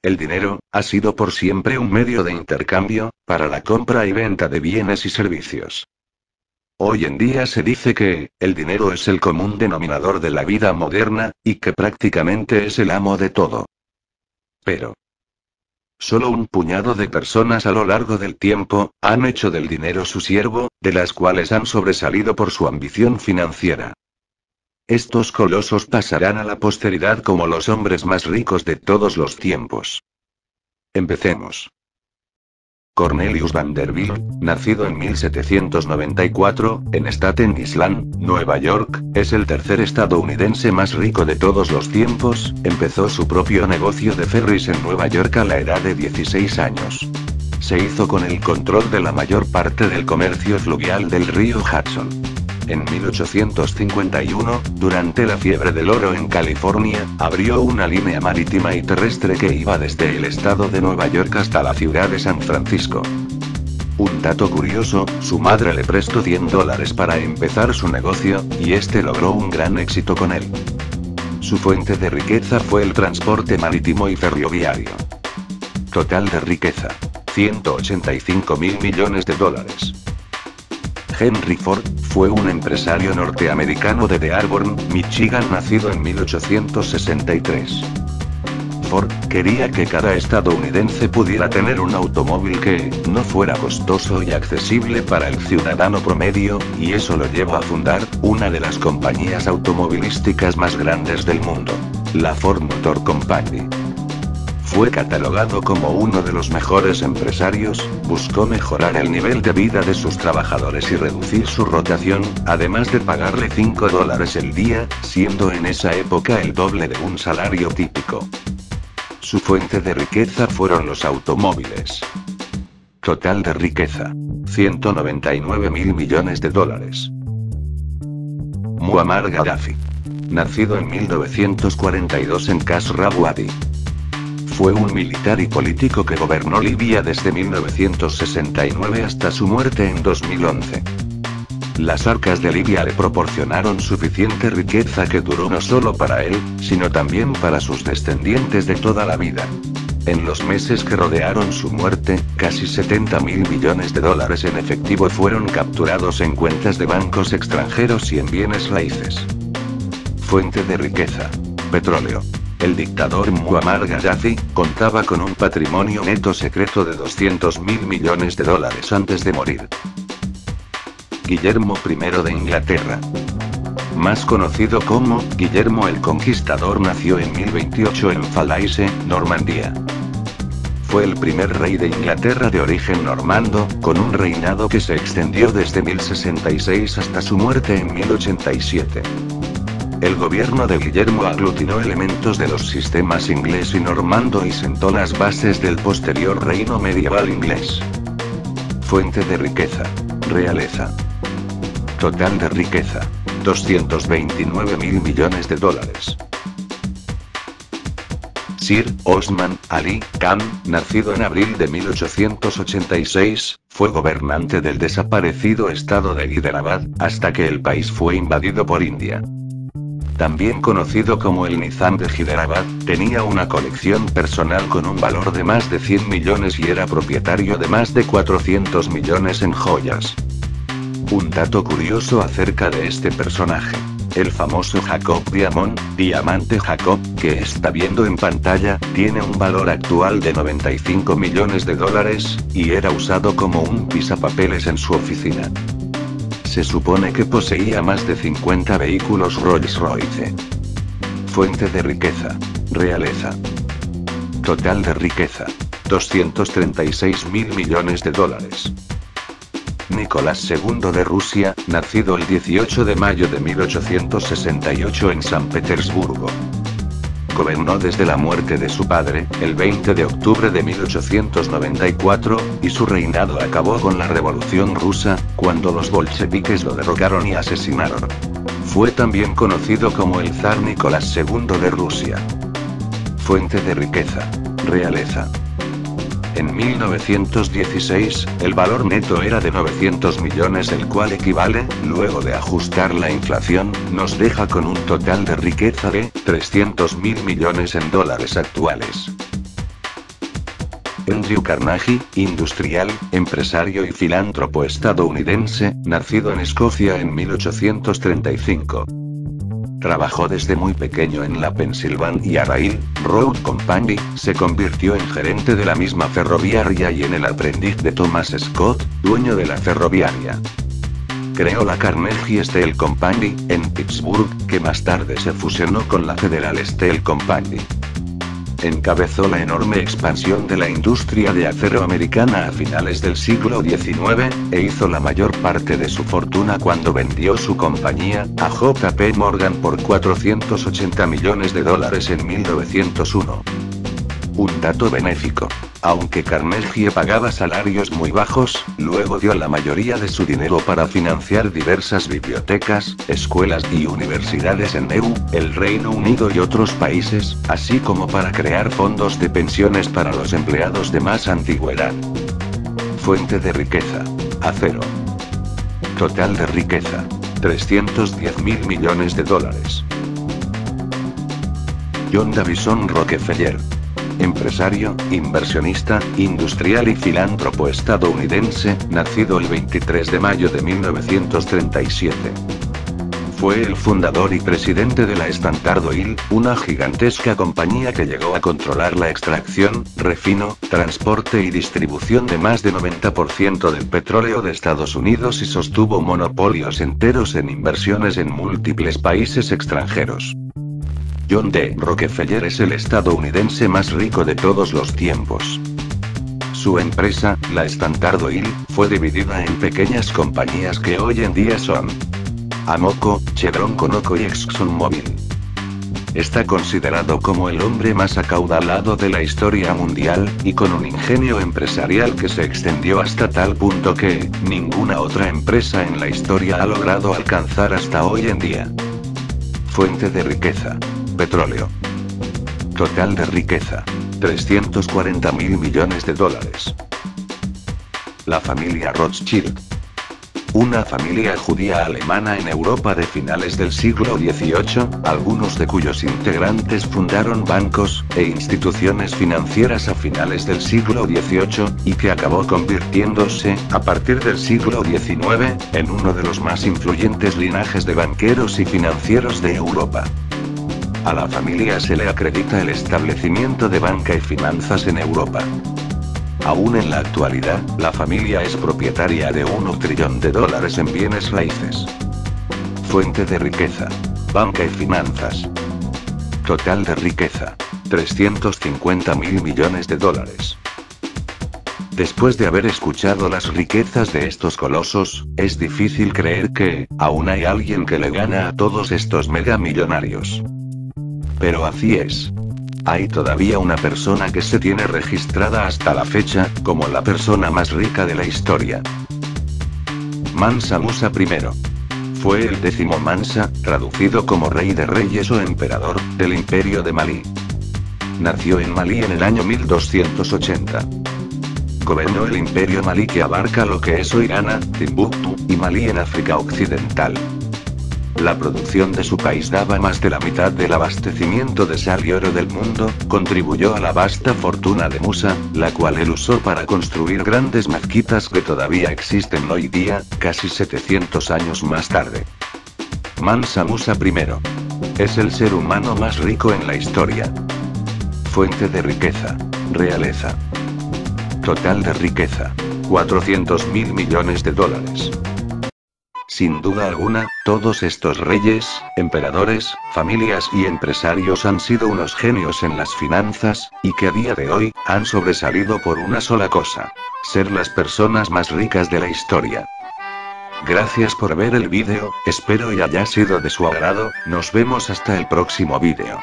El dinero ha sido por siempre un medio de intercambio, para la compra y venta de bienes y servicios. Hoy en día se dice que, el dinero es el común denominador de la vida moderna, y que prácticamente es el amo de todo. Pero solo un puñado de personas a lo largo del tiempo, han hecho del dinero su siervo, de las cuales han sobresalido por su ambición financiera. Estos colosos pasarán a la posteridad como los hombres más ricos de todos los tiempos. Empecemos. Cornelius Vanderbilt, nacido en 1794, en Staten Island, Nueva York, es el tercer estadounidense más rico de todos los tiempos. Empezó su propio negocio de ferries en Nueva York a la edad de 16 años. Se hizo con el control de la mayor parte del comercio fluvial del río Hudson. En 1851, durante la fiebre del oro en California, abrió una línea marítima y terrestre que iba desde el estado de Nueva York hasta la ciudad de San Francisco. Un dato curioso, su madre le prestó $100 para empezar su negocio, y este logró un gran éxito con él. Su fuente de riqueza fue el transporte marítimo y ferroviario. Total de riqueza: $185.000 millones. Henry Ford fue un empresario norteamericano de Dearborn, Michigan, nacido en 1863. Ford quería que cada estadounidense pudiera tener un automóvil que no fuera costoso y accesible para el ciudadano promedio, y eso lo llevó a fundar una de las compañías automovilísticas más grandes del mundo, la Ford Motor Company. Fue catalogado como uno de los mejores empresarios, buscó mejorar el nivel de vida de sus trabajadores y reducir su rotación, además de pagarle $5 el día, siendo en esa época el doble de un salario típico. Su fuente de riqueza fueron los automóviles. Total de riqueza: $199.000 millones. Muammar Gaddafi. Nacido en 1942 en Kasra Wadi. Fue un militar y político que gobernó Libia desde 1969 hasta su muerte en 2011. Las arcas de Libia le proporcionaron suficiente riqueza que duró no solo para él, sino también para sus descendientes de toda la vida. En los meses que rodearon su muerte, casi $70.000 millones en efectivo fueron capturados en cuentas de bancos extranjeros y en bienes raíces. Fuente de riqueza: petróleo. El dictador Muammar Gaddafi contaba con un patrimonio neto secreto de $200.000 millones antes de morir. Guillermo I de Inglaterra. Más conocido como Guillermo el Conquistador, nació en 1028 en Falaise, Normandía. Fue el primer rey de Inglaterra de origen normando, con un reinado que se extendió desde 1066 hasta su muerte en 1087. El gobierno de Guillermo aglutinó elementos de los sistemas inglés y normando y sentó las bases del posterior reino medieval inglés. Fuente de riqueza: realeza. Total de riqueza: $229.000 millones. Sir Osman Ali Khan, nacido en abril de 1886, fue gobernante del desaparecido estado de Hyderabad, hasta que el país fue invadido por India. También conocido como el Nizam de Hyderabad, tenía una colección personal con un valor de más de 100 millones y era propietario de más de 400 millones en joyas. Un dato curioso acerca de este personaje: el famoso Jacob Diamond, diamante Jacob, que está viendo en pantalla, tiene un valor actual de $95 millones, y era usado como un pisapapeles en su oficina. Se supone que poseía más de 50 vehículos Rolls-Royce. Fuente de riqueza: realeza. Total de riqueza: $236.000 millones. Nicolás II de Rusia, nacido el 18 de mayo de 1868 en San Petersburgo. Gobernó desde la muerte de su padre, el 20 de octubre de 1894, y su reinado acabó con la Revolución Rusa, cuando los bolcheviques lo derrocaron y asesinaron. Fue también conocido como el zar Nicolás II de Rusia. Fuente de riqueza: realeza. En 1916, el valor neto era de 900 millones, el cual equivale, luego de ajustar la inflación, nos deja con un total de riqueza de $300.000 millones actuales. Andrew Carnegie, industrial, empresario y filántropo estadounidense, nacido en Escocia en 1835. Trabajó desde muy pequeño en la Pennsylvania Railroad Company, se convirtió en gerente de la misma ferroviaria y en el aprendiz de Thomas Scott, dueño de la ferroviaria. Creó la Carnegie Steel Company, en Pittsburgh, que más tarde se fusionó con la Federal Steel Company. Encabezó la enorme expansión de la industria de acero americana a finales del siglo XIX, e hizo la mayor parte de su fortuna cuando vendió su compañía a J.P. Morgan por $480 millones en 1901. Un dato benéfico. Aunque Carnegie pagaba salarios muy bajos, luego dio la mayoría de su dinero para financiar diversas bibliotecas, escuelas y universidades en EU, el Reino Unido y otros países, así como para crear fondos de pensiones para los empleados de más antigüedad. Fuente de riqueza: acero. Total de riqueza: $310.000 millones. John Davison Rockefeller. Empresario, inversionista, industrial y filántropo estadounidense, nacido el 23 de mayo de 1937. Fue el fundador y presidente de la Standard Oil, una gigantesca compañía que llegó a controlar la extracción, refino, transporte y distribución de más del 90% del petróleo de Estados Unidos y sostuvo monopolios enteros en inversiones en múltiples países extranjeros. John D. Rockefeller es el estadounidense más rico de todos los tiempos. Su empresa, la Standard Oil, fue dividida en pequeñas compañías que hoy en día son Amoco, Chevron, Conoco y ExxonMobil. Está considerado como el hombre más acaudalado de la historia mundial, y con un ingenio empresarial que se extendió hasta tal punto que ninguna otra empresa en la historia ha logrado alcanzar hasta hoy en día. Fuente de riqueza: petróleo. Total de riqueza: $340.000 millones. La familia Rothschild. Una familia judía alemana en Europa de finales del siglo XVIII, algunos de cuyos integrantes fundaron bancos e instituciones financieras a finales del siglo XVIII, y que acabó convirtiéndose, a partir del siglo XIX, en uno de los más influyentes linajes de banqueros y financieros de Europa. A la familia se le acredita el establecimiento de banca y finanzas en Europa. Aún en la actualidad, la familia es propietaria de $1 trillón en bienes raíces. Fuente de riqueza: banca y finanzas. Total de riqueza: $350.000 millones. Después de haber escuchado las riquezas de estos colosos, es difícil creer que aún hay alguien que le gana a todos estos megamillonarios. Pero así es. Hay todavía una persona que se tiene registrada hasta la fecha, como la persona más rica de la historia. Mansa Musa I. Fue el 10º Mansa, traducido como rey de reyes o emperador, del imperio de Malí. Nació en Malí en el año 1280. Gobernó el imperio malí, que abarca lo que es hoy Ghana, Timbuktu, y Malí en África Occidental. La producción de su país daba más de la mitad del abastecimiento de sal y oro del mundo, contribuyó a la vasta fortuna de Musa, la cual él usó para construir grandes mezquitas que todavía existen hoy día, casi 700 años más tarde. Mansa Musa I. Es el ser humano más rico en la historia. Fuente de riqueza: realeza. Total de riqueza: $400.000 millones. Sin duda alguna, todos estos reyes, emperadores, familias y empresarios han sido unos genios en las finanzas, y que a día de hoy, han sobresalido por una sola cosa: ser las personas más ricas de la historia. Gracias por ver el vídeo, espero y haya sido de su agrado, nos vemos hasta el próximo vídeo.